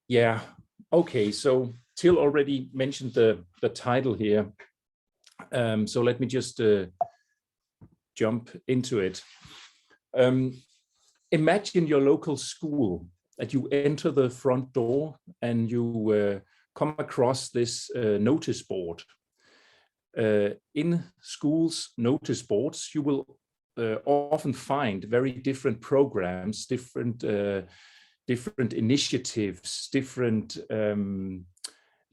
Yeah, okay, so Till already mentioned the title here. So let me just jump into it. Imagine your local school, that you enter the front door and you come across this notice board. In schools' notice boards, you will often find very different programs, different initiatives, different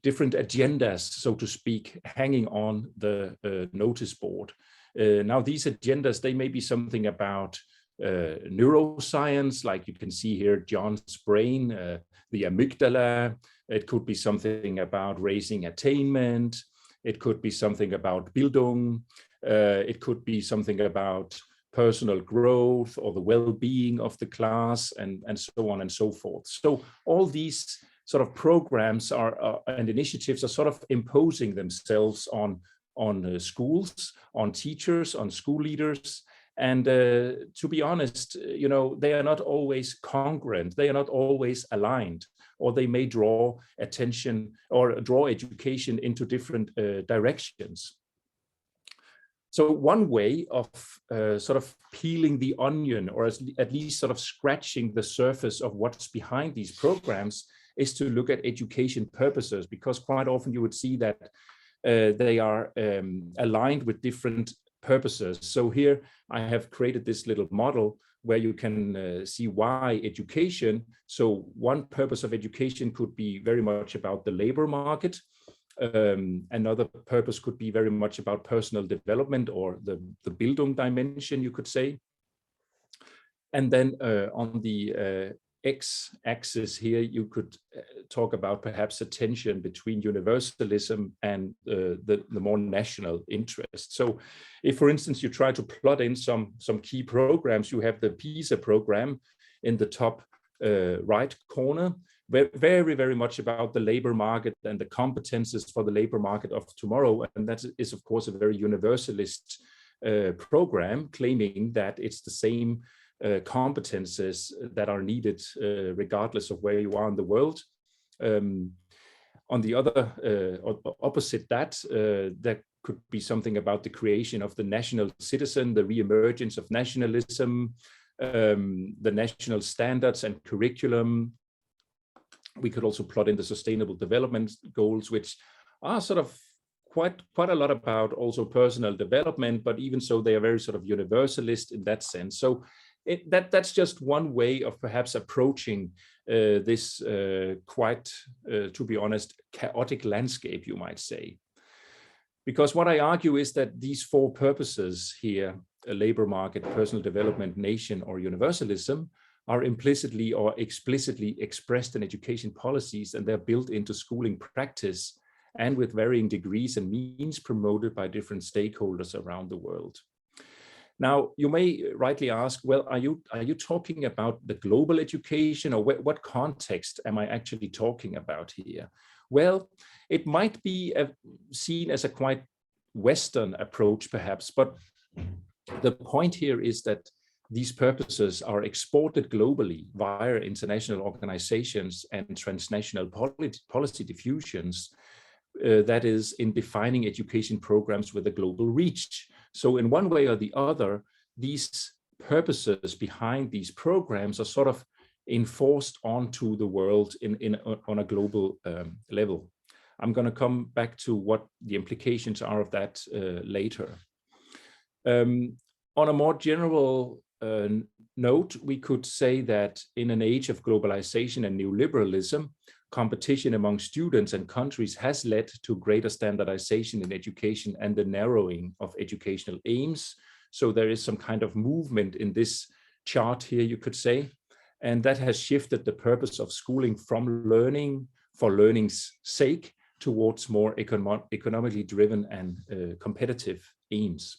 agendas, so to speak, hanging on the notice board. Now, these agendas, they may be something about neuroscience, like you can see here, John's brain, the amygdala. It could be something about raising attainment. It could be something about Bildung. It could be something about personal growth or the well-being of the class, and so on and so forth. So all these sort of programs and initiatives are sort of imposing themselves on schools, on teachers, on school leaders. And to be honest, you know, they are not always congruent. They are not always aligned, or they may draw attention or draw education into different directions. So one way of sort of peeling the onion, or at least sort of scratching the surface of what's behind these programs, is to look at education purposes, because quite often you would see that they are aligned with different purposes. So here I have created this little model where you can see why education. So one purpose of education could be very much about the labor market. Another purpose could be very much about personal development, or the Bildung dimension, you could say. And then on the x-axis here, you could talk about perhaps a tension between universalism and the more national interest. So if, for instance, you try to plot in some key programs, you have the PISA program in the top right corner, very, very much about the labor market and the competences for the labor market of tomorrow. And that is, of course, a very universalist program, claiming that it's the same competences that are needed regardless of where you are in the world. On the other opposite that, there could be something about the creation of the national citizen, the re-emergence of nationalism, the national standards and curriculum. We could also plot in the sustainable development goals, which are sort of quite a lot about also personal development, but even so, they are very sort of universalist in that sense. So that's just one way of perhaps approaching this quite, to be honest, chaotic landscape, you might say. Because what I argue is that these four purposes here, a labor market, personal development, nation, or universalism, are implicitly or explicitly expressed in education policies, and they're built into schooling practice, and with varying degrees and means promoted by different stakeholders around the world. Now, you may rightly ask, well, are you talking about the global education, or what context am I actually talking about here? Well, it might be seen as a quite Western approach, perhaps, but the point here is that these purposes are exported globally via international organizations and transnational policy diffusions, that is, in defining education programs with a global reach. So in one way or the other, these purposes behind these programs are sort of enforced onto the world on a global level. I'm going to come back to what the implications are of that later. On a more general note, we could say that in an age of globalization and neoliberalism, competition among students and countries has led to greater standardization in education and the narrowing of educational aims. So there is some kind of movement in this chart here, you could say, and that has shifted the purpose of schooling from learning for learning's sake towards more economically driven and competitive aims.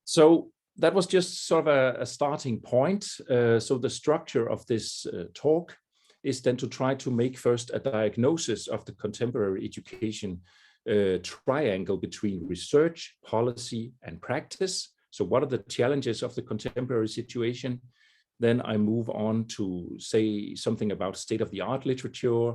So that was just sort of a starting point. So the structure of this talk is then to try to make first a diagnosis of the contemporary education triangle between research, policy, and practice. So what are the challenges of the contemporary situation? Then I move on to say something about state-of-the-art literature,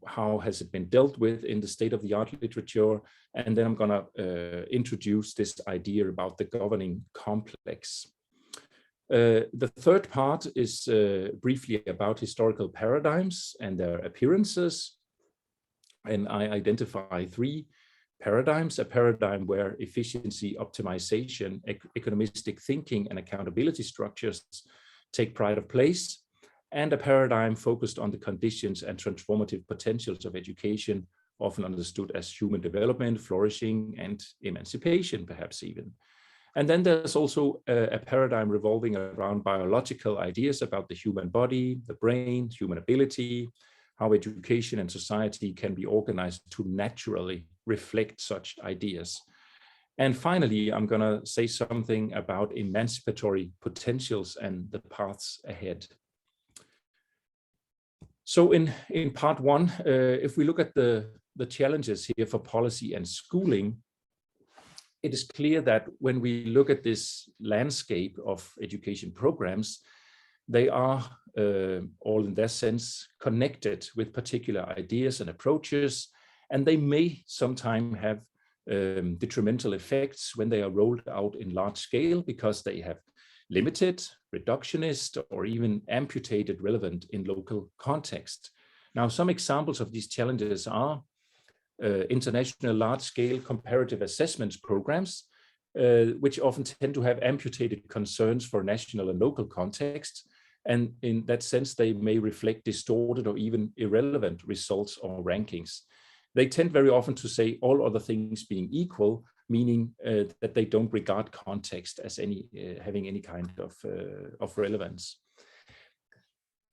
how has it been dealt with in the state-of-the-art literature, and then I'm going to introduce this idea about the governing complex. The third part is briefly about historical paradigms and their appearances, and I identify three paradigms: a paradigm where efficiency, optimization, economistic thinking, and accountability structures take pride of place, and a paradigm focused on the conditions and transformative potentials of education, often understood as human development, flourishing, and emancipation, perhaps even. And then there's also a paradigm revolving around biological ideas about the human body, the brain, human ability, how education and society can be organized to naturally reflect such ideas. And finally, I'm going to say something about emancipatory potentials and the paths ahead. So in part one, if we look at the challenges here for policy and schooling, it is clear that when we look at this landscape of education programs, they are all in their sense connected with particular ideas and approaches, and they may sometimes have detrimental effects when they are rolled out in large scale because they have limited, reductionist, or even amputated relevant in local context. Now, some examples of these challenges are international large-scale comparative assessments programs, which often tend to have amputated concerns for national and local context. And in that sense, they may reflect distorted or even irrelevant results or rankings. They tend very often to say all other things being equal, meaning that they don't regard context as having any kind of relevance.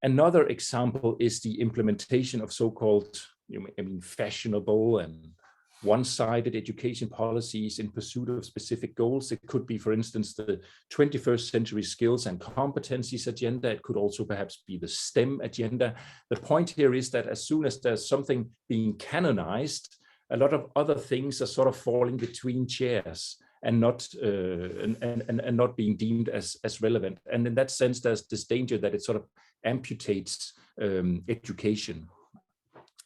Another example is the implementation of so-called fashionable and one-sided education policies in pursuit of specific goals. It could be, for instance, the 21st century skills and competencies agenda. It could also perhaps be the STEM agenda. The point here is that as soon as there's something being canonized, a lot of other things are sort of falling between chairs and not not being deemed as relevant. And in that sense, there's this danger that it sort of amputates education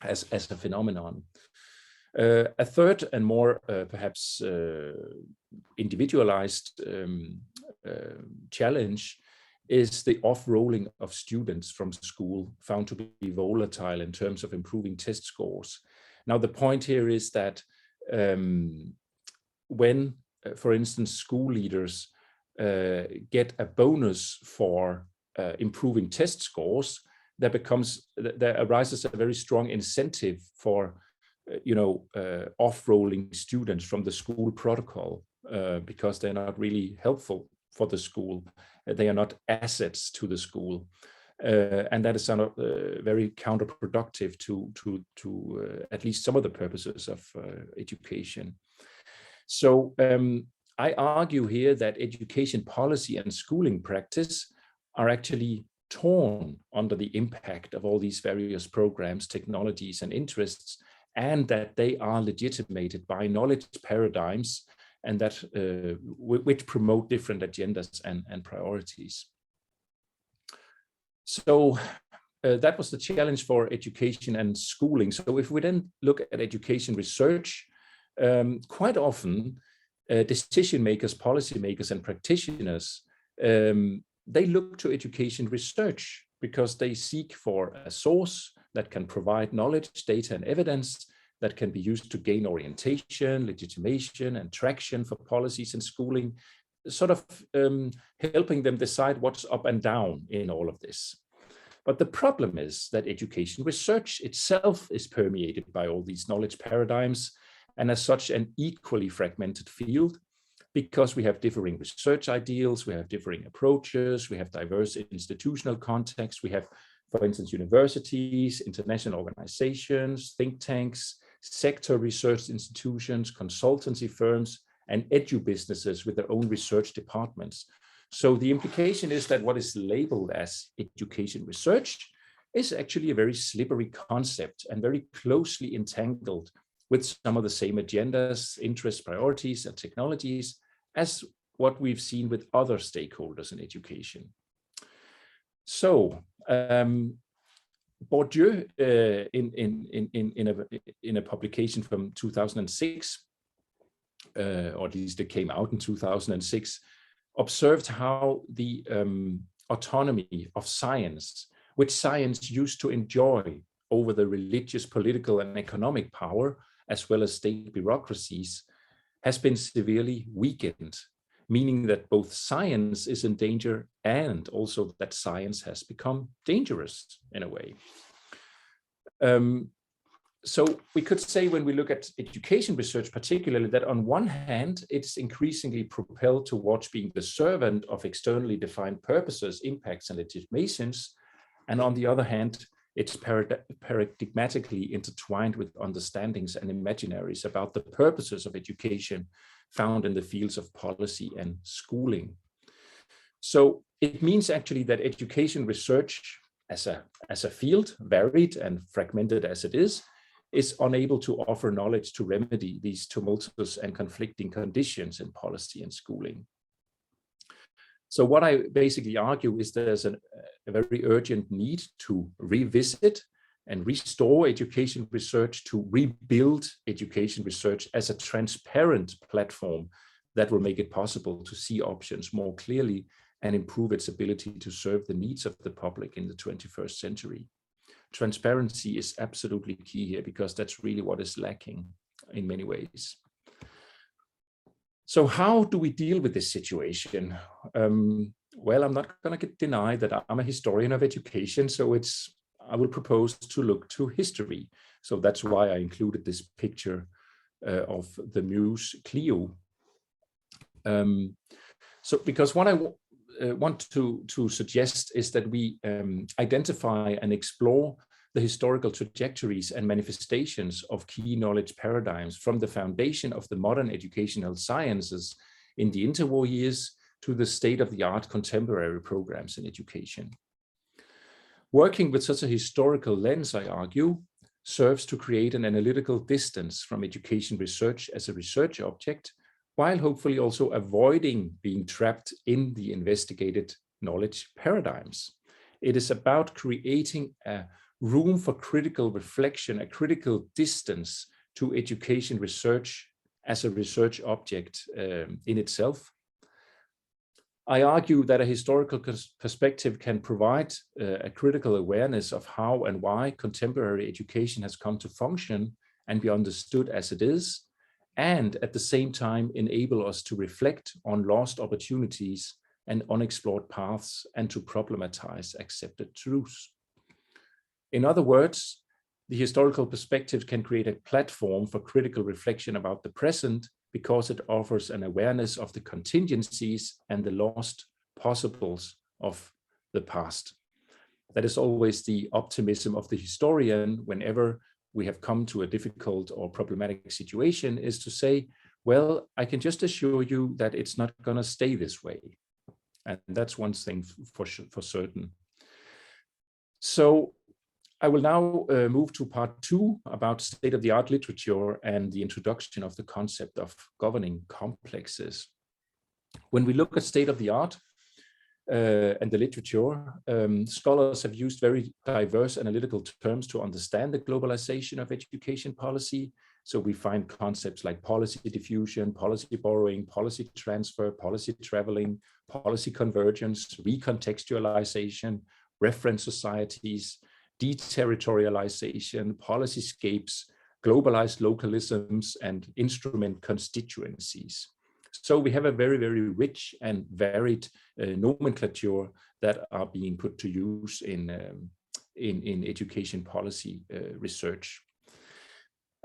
as a phenomenon. A third and more perhaps individualized challenge is the off-rolling of students from school, found to be volatile in terms of improving test scores. Now, the point here is that when, for instance, school leaders get a bonus for improving test scores, there arises a very strong incentive for off-rolling students from the school protocol because they're not really helpful for the school. They are not assets to the school. And that is very counterproductive to at least some of the purposes of education. So I argue here that education policy and schooling practice are actually torn under the impact of all these various programs, technologies, and interests, and that they are legitimated by knowledge paradigms and that which promote different agendas and priorities. So that was the challenge for education and schooling. So if we then look at education research, quite often decision makers, policymakers, and practitioners, they look to education research because they seek for a source that can provide knowledge, data, and evidence that can be used to gain orientation, legitimation, and traction for policies in schooling, sort of helping them decide what's up and down in all of this. But the problem is that education research itself is permeated by all these knowledge paradigms, and as such an equally fragmented field, because we have differing research ideals, we have differing approaches, we have diverse institutional contexts, we have, for instance, universities, international organizations, think tanks, sector research institutions, consultancy firms, and edu businesses with their own research departments. So the implication is that what is labeled as education research is actually a very slippery concept and very closely entangled with some of the same agendas, interests, priorities, and technologies as what we've seen with other stakeholders in education. So Bourdieu, in a publication from 2006, or at least it came out in 2006, observed how the autonomy of science, which science used to enjoy over the religious, political, and economic power, as well as state bureaucracies, has been severely weakened, meaning that both science is in danger and also that science has become dangerous in a way. So we could say, when we look at education research particularly, that on one hand, it's increasingly propelled towards being the servant of externally defined purposes, impacts, and legitimations. And on the other hand, it's paradigmatically intertwined with understandings and imaginaries about the purposes of education found in the fields of policy and schooling. So it means actually that education research as a field, varied and fragmented as it is unable to offer knowledge to remedy these tumultuous and conflicting conditions in policy and schooling. So what I basically argue is there's a very urgent need to revisit and restore education research, to rebuild education research as a transparent platform that will make it possible to see options more clearly and improve its ability to serve the needs of the public in the 21st century. Transparency is absolutely key here, because that's really what is lacking in many ways. So how do we deal with this situation? Well, I'm not going to deny that I'm a historian of education, so I will propose to look to history. So that's why I included this picture of the muse Clio. So because what I want to suggest is that we identify and explore the historical trajectories and manifestations of key knowledge paradigms from the foundation of the modern educational sciences in the interwar years to the state-of-the-art contemporary programs in education. Working with such a historical lens, I argue, serves to create an analytical distance from education research as a research object, while hopefully also avoiding being trapped in the investigated knowledge paradigms. It is about creating a room for critical reflection, a critical distance to education research as a research object in itself. I argue that a historical perspective can provide a critical awareness of how and why contemporary education has come to function and be understood as it is, and at the same time enable us to reflect on lost opportunities and unexplored paths, and to problematize accepted truths. In other words, the historical perspective can create a platform for critical reflection about the present, because it offers an awareness of the contingencies and the lost possibles of the past. That is always the optimism of the historian whenever we have come to a difficult or problematic situation, is to say, well, I can just assure you that it's not going to stay this way. And that's one thing for certain. So I will now move to part 2 about state-of-the-art literature and the introduction of the concept of governing complexes. When we look at state-of-the-art and the literature, scholars have used very diverse analytical terms to understand the globalization of education policy. So we find concepts like policy diffusion, policy borrowing, policy transfer, policy traveling, policy convergence, recontextualization, reference societies, deterritorialization, policyscapes, globalized localisms, and instrument constituencies. So we have a very, very rich and varied nomenclature that are being put to use in education policy research.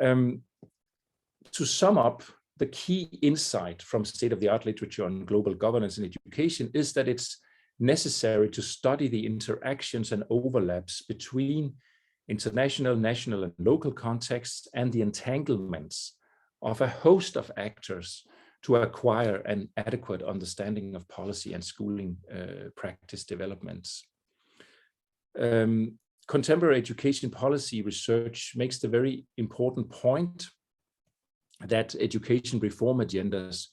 To sum up, the key insight from state-of-the-art literature on global governance in education is that it's necessary to study the interactions and overlaps between international, national, and local contexts, and the entanglements of a host of actors to acquire an adequate understanding of policy and schooling practice developments. Contemporary education policy research makes the very important point that education reform agendas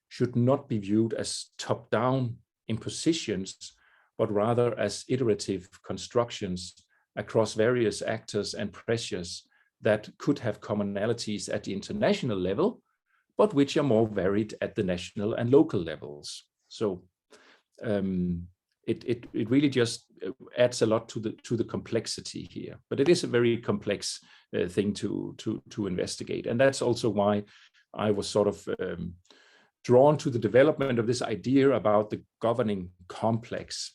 should not be viewed as top-down impositions, but rather as iterative constructions across various actors and pressures that could have commonalities at the international level, but which are more varied at the national and local levels. So it really just adds a lot to the complexity here. But it is a very complex thing to investigate, and that's also why I was sort of drawn to the development of this idea about the governing complex.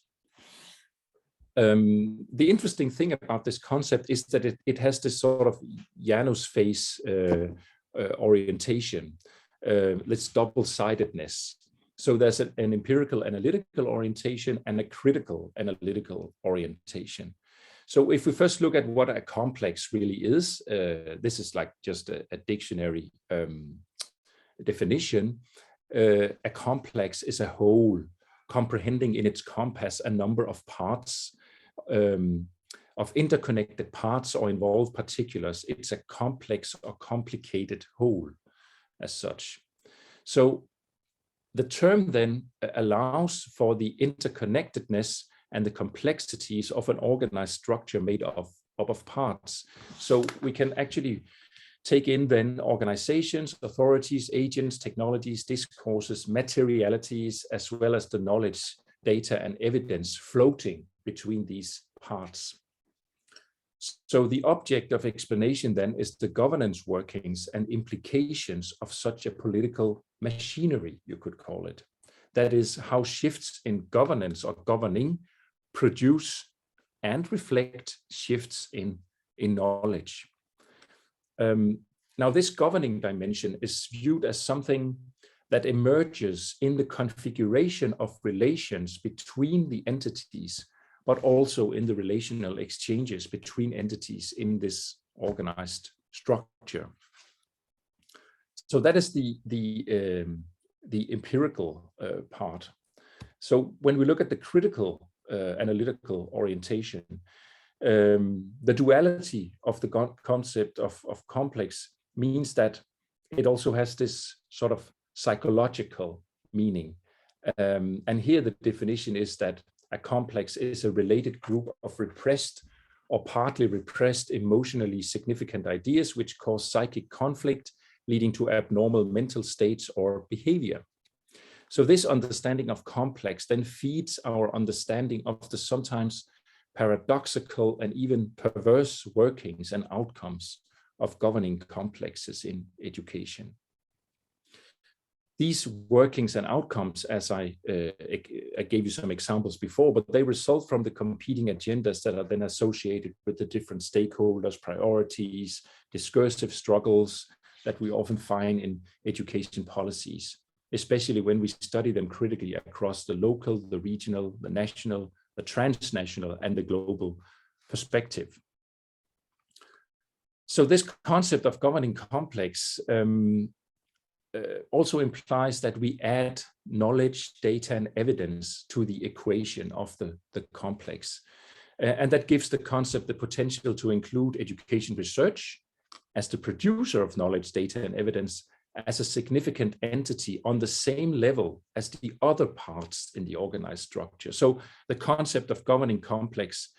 The interesting thing about this concept is that it has this sort of Janus face orientation, this double-sidedness. So there's an empirical analytical orientation and a critical analytical orientation. So if we first look at what a complex really is, this is like just a dictionary definition. A complex is a whole, comprehending in its compass a number of parts, of interconnected parts or involved particulars. It's a complex or complicated whole as such. So the term then allows for the interconnectedness and the complexities of an organized structure made of parts. So we can actually take in then organizations, authorities, agents, technologies, discourses, materialities, as well as the knowledge, data, and evidence floating between these parts. So the object of explanation then is the governance workings and implications of such a political machinery, you could call it. That is how shifts in governance or governing produce and reflect shifts in knowledge. Now, this governing dimension is viewed as something that emerges in the configuration of relations between the entities, but also in the relational exchanges between entities in this organized structure. So that is the empirical part. So when we look at the critical analytical orientation, the duality of the concept of complex means that it also has this sort of psychological meaning. And here the definition is that a complex is a related group of repressed or partly repressed emotionally significant ideas which cause psychic conflict, leading to abnormal mental states or behavior. So this understanding of complex then feeds our understanding of the sometimes paradoxical and even perverse workings and outcomes of governing complexes in education. These workings and outcomes, as I gave you some examples before, but they result from the competing agendas that are then associated with the different stakeholders, priorities, discursive struggles that we often find in education policies, especially when we study them critically across the local, the regional, the national, the transnational, and the global perspective. So this concept of governing complex also implies that we add knowledge, data, and evidence to the equation of the complex. And that gives the concept the potential to include education research as the producer of knowledge, data, and evidence as a significant entity on the same level as the other parts in the organized structure. So the concept of governing complex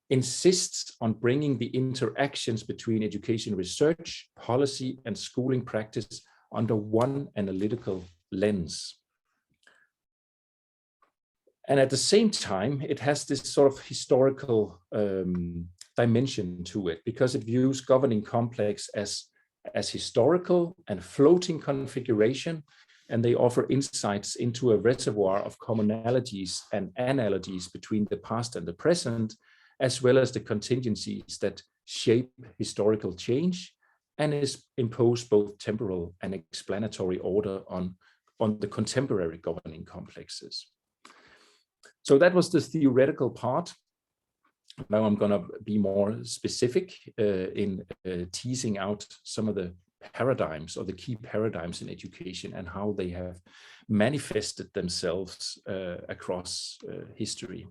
insists on bringing the interactions between education research, policy, and schooling practice under one analytical lens. And at the same time, it has this sort of historical dimension to it, because it views governing complex as historical and floating configuration, and they offer insights into a reservoir of commonalities and analogies between the past and the present, as well as the contingencies that shape historical change and impose both temporal and explanatory order on the contemporary governing complexes. So that was the theoretical part. Now I'm going to be more specific in teasing out some of the paradigms or the key paradigms in education and how they have manifested themselves across history.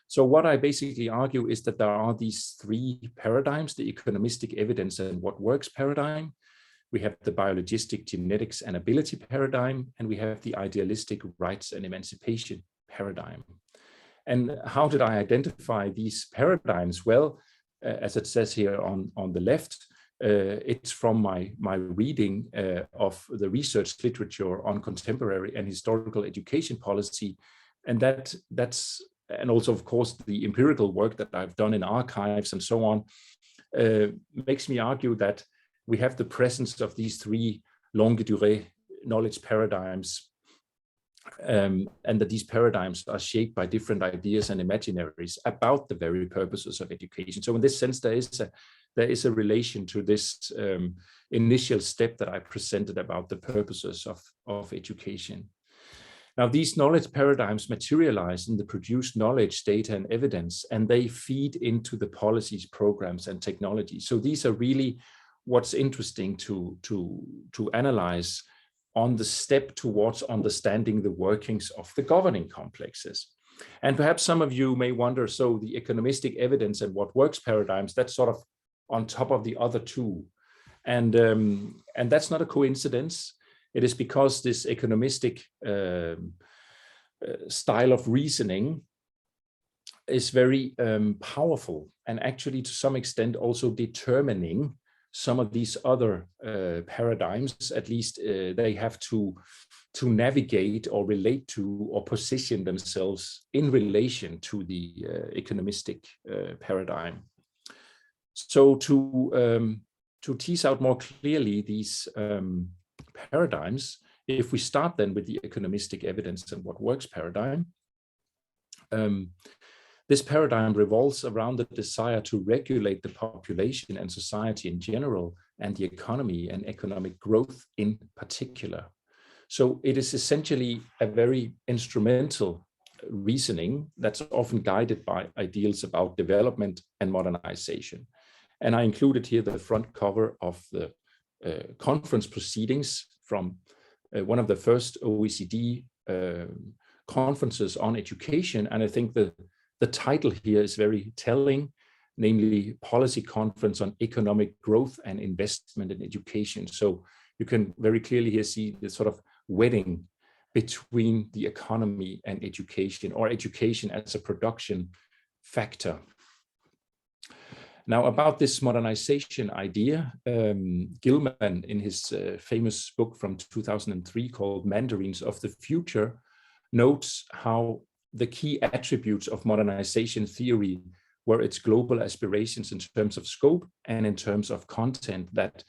So what I basically argue is that there are these three paradigms: the economistic evidence and what works paradigm, we have the biologistic genetics and ability paradigm, and we have the idealistic rights and emancipation paradigm. And how did I identify these paradigms? Well, as it says here on the left, it's from my reading of the research literature on contemporary and historical education policy. And that's and also, of course, the empirical work that I've done in archives and so on, makes me argue that we have the presence of these three longue durée knowledge paradigms, and that these paradigms are shaped by different ideas and imaginaries about the very purposes of education. So in this sense, there is a relation to this initial step that I presented about the purposes of education. Now, these knowledge paradigms materialize in the produced knowledge, data, and evidence, and they feed into the policies, programs, and technology. So these are really what's interesting to analyze on the step towards understanding the workings of the governing complexes. And perhaps some of you may wonder, so the economistic evidence and what works paradigms, that's sort of on top of the other two. And that's not a coincidence. It is because this economistic style of reasoning is very powerful, and actually to some extent also determining some of these other paradigms. At least they have to navigate or relate to or position themselves in relation to the economistic paradigm. So to tease out more clearly these paradigms, if we start then with the economistic evidence and what works paradigm, this paradigm revolves around the desire to regulate the population and society in general, and the economy and economic growth in particular. So it is essentially a very instrumental reasoning that's often guided by ideals about development and modernization. And I included here the front cover of the conference proceedings from one of the first OECD conferences on education. And I think the title here is very telling, namely Policy Conference on Economic Growth and Investment in Education. So you can very clearly here see the sort of wedding between the economy and education, or education as a production factor. Now, about this modernization idea, Gilman, in his famous book from 2003 called Mandarins of the Future, notes how the key attributes of modernization theory were its global aspirations in terms of scope and in terms of content, that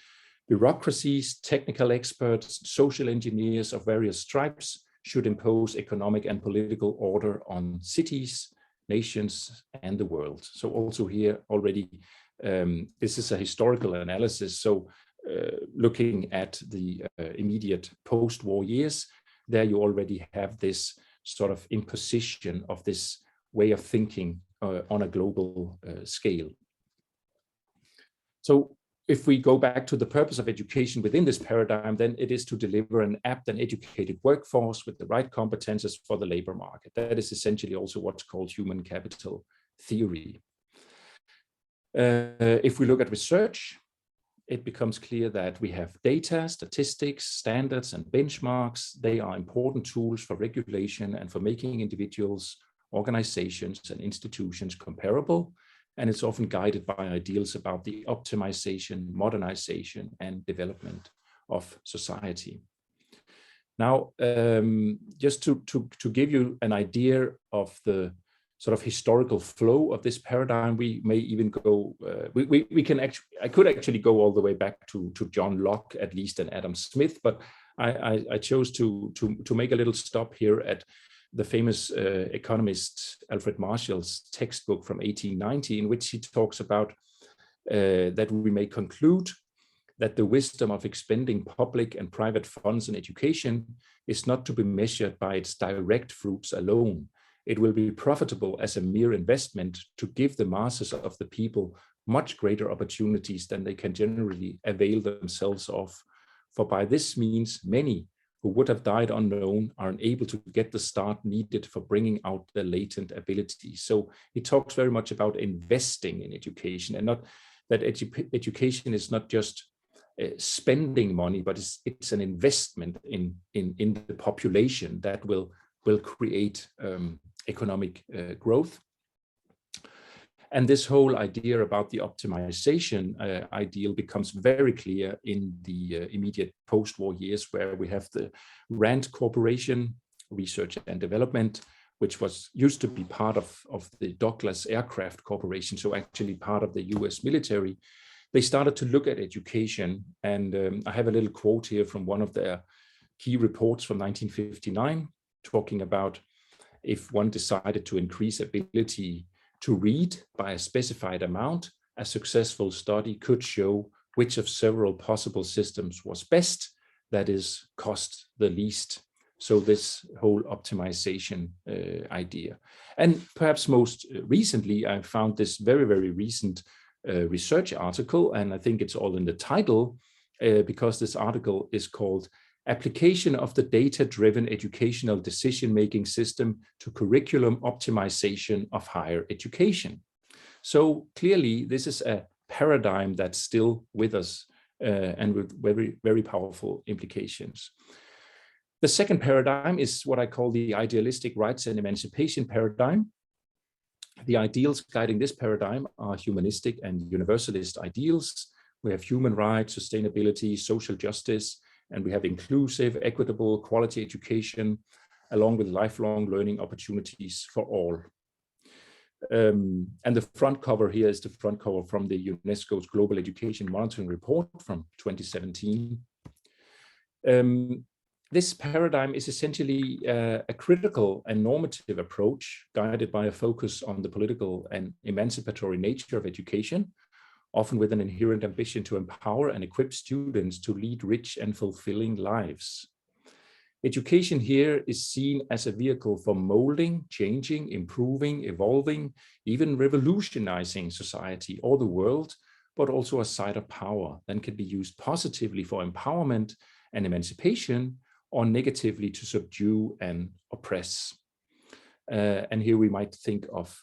bureaucracies, technical experts, social engineers of various stripes should impose economic and political order on cities, nations, and the world. So also here already, this is a historical analysis. So looking at the immediate post-war years, there you already have this sort of imposition of this way of thinking on a global scale. So if we go back to the purpose of education within this paradigm, then it is to deliver an apt and educated workforce with the right competences for the labor market. That is essentially also what's called human capital theory. If we look at research, it becomes clear that we have data, statistics, standards, and benchmarks. They are important tools for regulation and for making individuals, organizations, and institutions comparable. And it's often guided by ideals about the optimization, modernization, and development of society. Now, just to give you an idea of the sort of historical flow of this paradigm, we may even go, I could actually go all the way back to John Locke, at least, and Adam Smith, but I chose to make a little stop here at the famous economist Alfred Marshall's textbook from 1890, in which he talks about that we may conclude that the wisdom of expending public and private funds in education is not to be measured by its direct fruits alone. It will be profitable as a mere investment to give the masses of the people much greater opportunities than they can generally avail themselves of. For by this means, many who would have died unknown are unable to get the start needed for bringing out their latent abilities. So he talks very much about investing in education, and not that education is not just spending money, but it's an investment in the population that will create economic growth. And this whole idea about the optimization ideal becomes very clear in the immediate post-war years, where we have the RAND Corporation, Research and Development, which used to be part of the Douglas Aircraft Corporation, so actually part of the US military. They started to look at education, and I have a little quote here from one of their key reports from 1959, talking about if one decided to increase ability to read by a specified amount, a successful study could show which of several possible systems was best, that is, cost the least. So this whole optimization idea. And perhaps most recently, I found this very, very recent research article, and I think it's all in the title, because this article is called Application of the Data-Driven Educational Decision-Making System to Curriculum Optimization of Higher Education. So clearly, this is a paradigm that's still with us and with very, very powerful implications. The second paradigm is what I call the idealistic rights and emancipation paradigm. The ideals guiding this paradigm are humanistic and universalist ideals. We have human rights, sustainability, social justice, and we have inclusive, equitable, quality education, along with lifelong learning opportunities for all. And the front cover here is the front cover from the UNESCO's Global Education Monitoring Report from 2017. This paradigm is essentially a critical and normative approach guided by a focus on the political and emancipatory nature of education, often with an inherent ambition to empower and equip students to lead rich and fulfilling lives. Education here is seen as a vehicle for molding, changing, improving, evolving, even revolutionizing society or the world, but also a site of power that can be used positively for empowerment and emancipation, or negatively to subdue and oppress. And here we might think of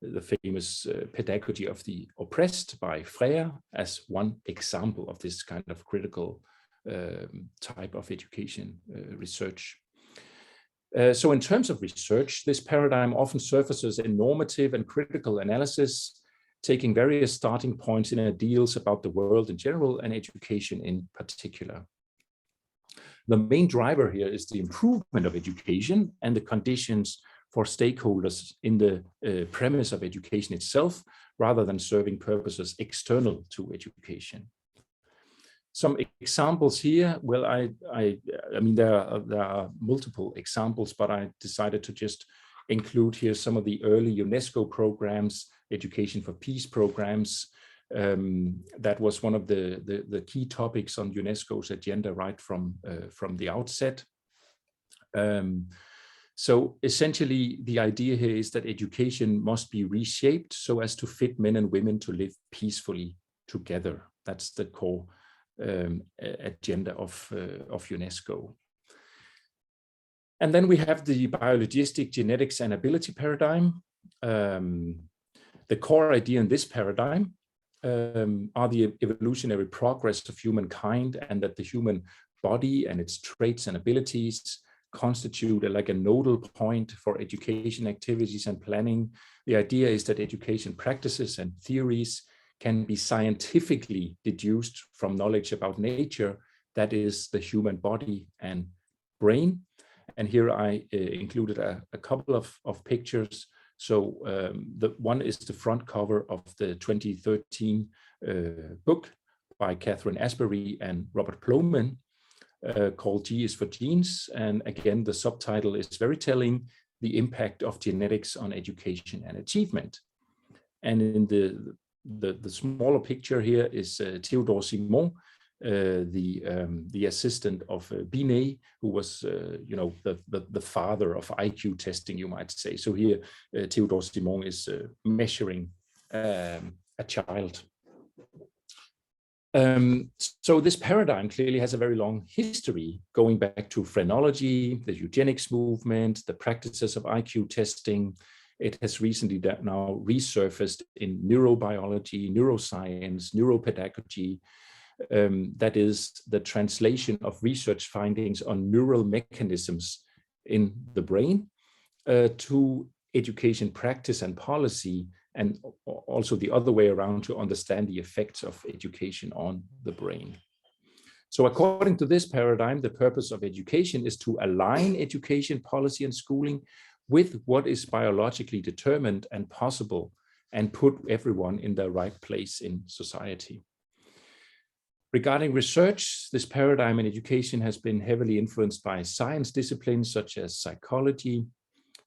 the famous Pedagogy of the Oppressed by Freire as one example of this kind of critical type of education research. So in terms of research, this paradigm often surfaces in normative and critical analysis, taking various starting points in ideals about the world in general and education in particular. The main driver here is the improvement of education and the conditions for stakeholders in the premise of education itself, rather than serving purposes external to education. Some examples here, well, I mean, there are multiple examples, but I decided to just include here some of the early UNESCO programs, Education for Peace programs. That was one of the key topics on UNESCO's agenda right from the outset. So essentially, the idea here is that education must be reshaped so as to fit men and women to live peacefully together. That's the core agenda of UNESCO. And then we have the biologistic genetics and ability paradigm. The core idea in this paradigm are the evolutionary progress of humankind, and that the human body and its traits and abilities constitute like a nodal point for education activities and planning. The idea is that education practices and theories can be scientifically deduced from knowledge about nature, that is the human body and brain. And here I included a couple of pictures. So the one is the front cover of the 2013 book by Catherine Asbury and Robert Plomin, called G is for Genes. And again, the subtitle is very telling: the impact of genetics on education and achievement. And in the smaller picture here is Théodore Simon, the assistant of Binet, who was, the father of IQ testing, you might say. So here, Théodore Simon is measuring a child. So this paradigm clearly has a very long history, going back to phrenology, the eugenics movement, the practices of IQ testing. It has recently now resurfaced in neurobiology, neuroscience, neuropedagogy. That is the translation of research findings on neural mechanisms in the brain. to education practice and policy, and also the other way around, to understand the effects of education on the brain. So according to this paradigm, the purpose of education is to align education policy and schooling with what is biologically determined and possible, and put everyone in the right place in society. Regarding research, this paradigm in education has been heavily influenced by science disciplines such as psychology,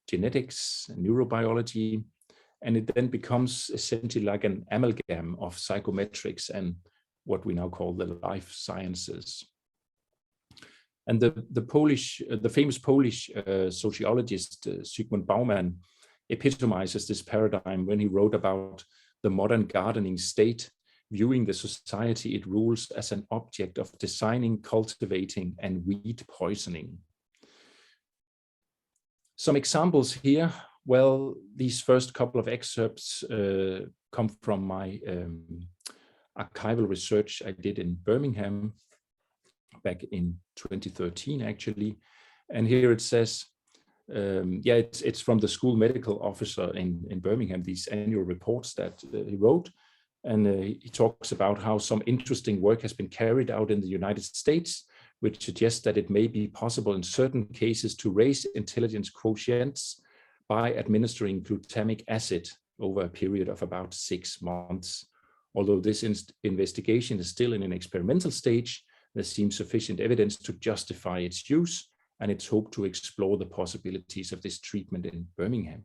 genetics, and neurobiology, and it then becomes essentially like an amalgam of psychometrics and what we now call the life sciences. And the famous Polish sociologist Zygmunt Bauman epitomizes this paradigm when he wrote about the modern gardening state, viewing the society it rules as an object of designing, cultivating, and weed poisoning. Some examples here. Well, these first couple of excerpts come from my archival research I did in Birmingham back in 2013, actually. And here it says, it's from the school medical officer in Birmingham, these annual reports that he wrote. And he talks about how some interesting work has been carried out in the United States, which suggests that it may be possible in certain cases to raise intelligence quotients by administering glutamic acid over a period of about 6 months. Although this investigation is still in an experimental stage, there seems sufficient evidence to justify its use, and it's hoped to explore the possibilities of this treatment in Birmingham.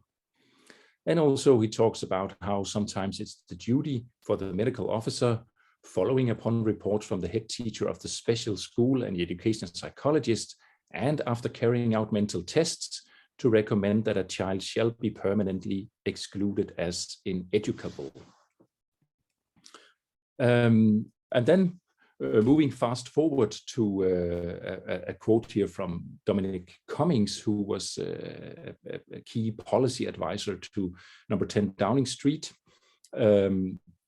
And also he talks about how sometimes it's the duty for the medical officer, following upon reports from the head teacher of the special school and the educational psychologist, and after carrying out mental tests, to recommend that a child shall be permanently excluded as ineducable. And then moving fast forward to a quote here from Dominic Cummings, who was a key policy advisor to number 10 Downing Street.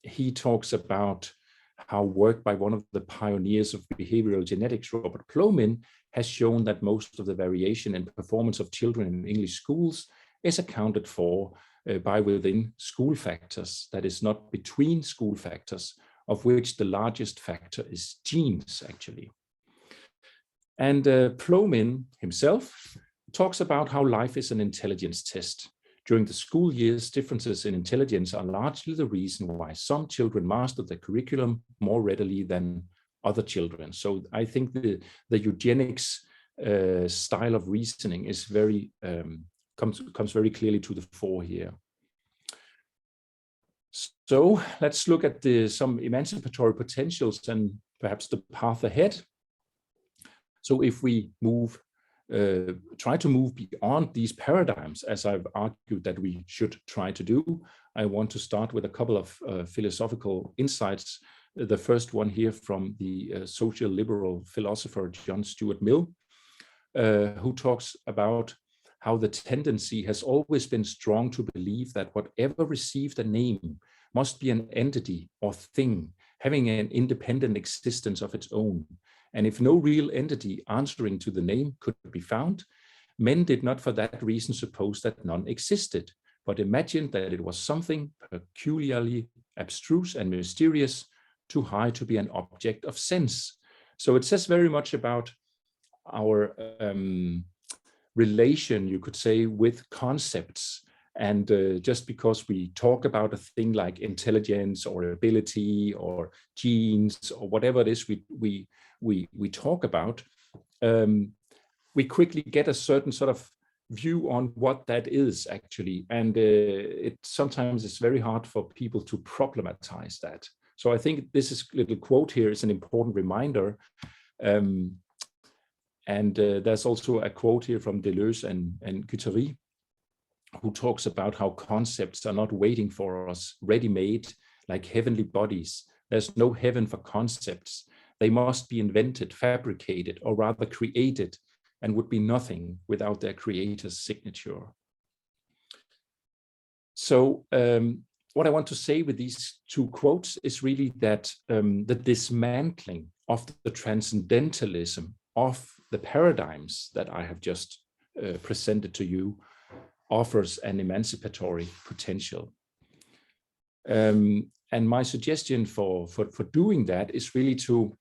He talks about how work by one of the pioneers of behavioral genetics, Robert Plomin, has shown that most of the variation in performance of children in English schools is accounted for by within school factors, that is not between school factors, of which the largest factor is genes, actually. And Plomin himself talks about how life is an intelligence test. During the school years, differences in intelligence are largely the reason why some children master the curriculum more readily than other children. So I think the eugenics style of reasoning is very comes very clearly to the fore here. So let's look at some emancipatory potentials and perhaps the path ahead. So if we move, try to move beyond these paradigms, as I've argued that we should try to do, I want to start with a couple of philosophical insights. The first one here from the social liberal philosopher John Stuart Mill, who talks about how the tendency has always been strong to believe that whatever received a name must be an entity or thing having an independent existence of its own. And if no real entity answering to the name could be found, men did not for that reason suppose that none existed, but imagined that it was something peculiarly abstruse and mysterious, too high to be an object of sense. So it says very much about our relation, you could say, with concepts. And just because we talk about a thing like intelligence or ability or genes or whatever it is we talk about, we quickly get a certain sort of view on what that is actually. And it sometimes is very hard for people to problematize that. So I think this little quote here is an important reminder. There's also a quote here from Deleuze and Guattari, who talks about how concepts are not waiting for us, ready-made, like heavenly bodies. There's no heaven for concepts. They must be invented, fabricated, or rather created, and would be nothing without their creator's signature. So what I want to say with these two quotes is really that the dismantling of the transcendentalism of the paradigms that I have just presented to you offers an emancipatory potential. And my suggestion for doing that is really to,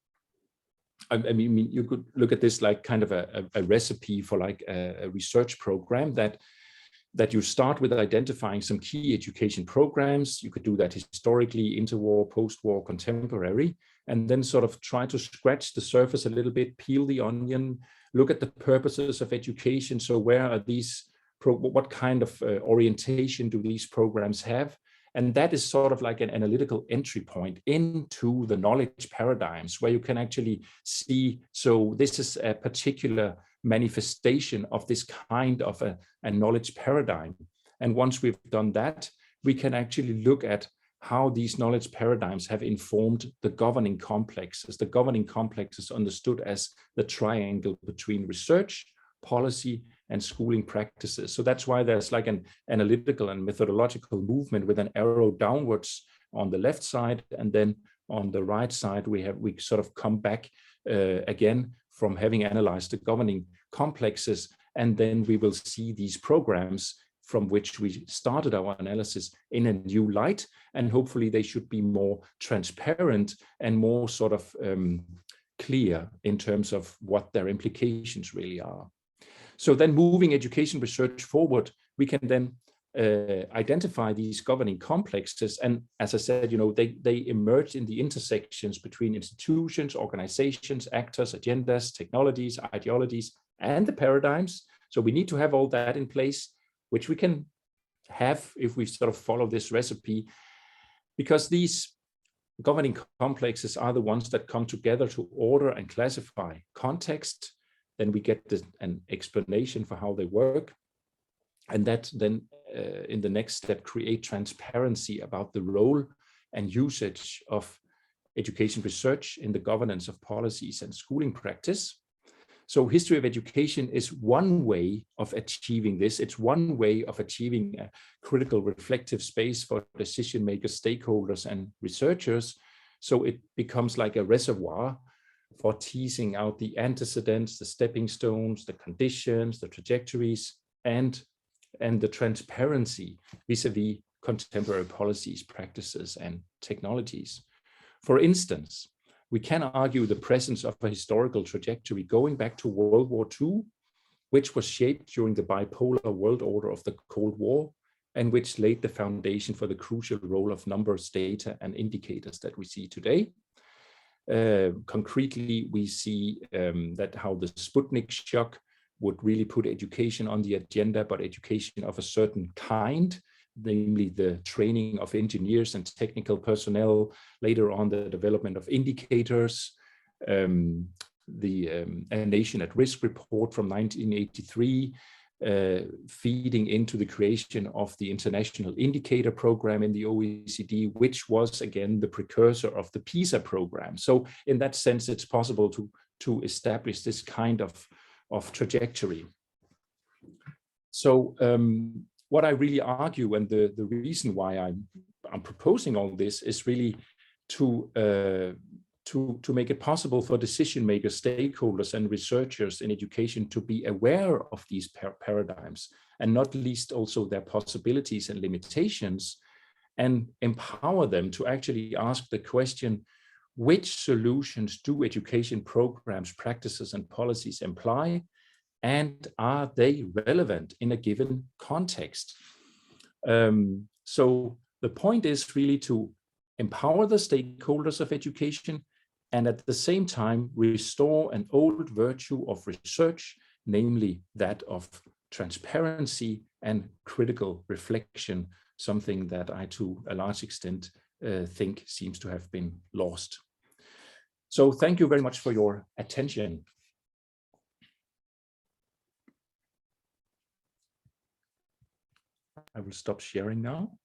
I mean, you could look at this like kind of a recipe for like a research program that you start with identifying some key education programs. You could do that historically, interwar, post-war, contemporary, and then sort of try to scratch the surface a little bit, peel the onion, look at the purposes of education. So where are these, what kind of orientation do these programs have? And that is sort of like an analytical entry point into the knowledge paradigms where you can actually see, so this is a particular manifestation of this kind of a knowledge paradigm. And once we've done that, we can actually look at how these knowledge paradigms have informed the governing complexes. The governing complex is understood as the triangle between research, policy, and schooling practices. So that's why there's like an analytical and methodological movement with an arrow downwards on the left side, and then on the right side we sort of come back again from having analyzed the governing complexes, and then we will see these programs from which we started our analysis in a new light, and hopefully they should be more transparent and more sort of clear in terms of what their implications really are. So then moving education research forward, we can then identify these governing complexes. And as I said, you know, they emerge in the intersections between institutions, organizations, actors, agendas, technologies, ideologies, and the paradigms. So we need to have all that in place, which we can have if we sort of follow this recipe, because these governing complexes are the ones that come together to order and classify context. Then we get an explanation for how they work. And that then in the next step, create transparency about the role and usage of education research in the governance of policies and schooling practice. So history of education is one way of achieving this. It's one way of achieving a critical reflective space for decision makers, stakeholders, and researchers. So it becomes like a reservoir for teasing out the antecedents, the stepping stones, the conditions, the trajectories, and the transparency vis-a-vis contemporary policies, practices, and technologies. For instance, we can argue the presence of a historical trajectory going back to World War II, which was shaped during the bipolar world order of the Cold War, and which laid the foundation for the crucial role of numbers, data, and indicators that we see today. Concretely, we see that how the Sputnik shock would really put education on the agenda, but education of a certain kind, namely the training of engineers and technical personnel, later on the development of indicators, A Nation at Risk report from 1983, feeding into the creation of the International Indicator Program in the OECD, which was again the precursor of the PISA program. So in that sense, it's possible to establish this kind of trajectory. So what I really argue, and the reason why I'm proposing all this, is really to make it possible for decision makers, stakeholders, and researchers in education to be aware of these paradigms, and not least also their possibilities and limitations, and empower them to actually ask the question, which solutions do education programs, practices, and policies imply, and are they relevant in a given context? So the point is really to empower the stakeholders of education, and at the same time restore an old virtue of research, namely that of transparency and critical reflection, something that I, to a large extent, think seems to have been lost. So thank you very much for your attention. I will stop sharing now.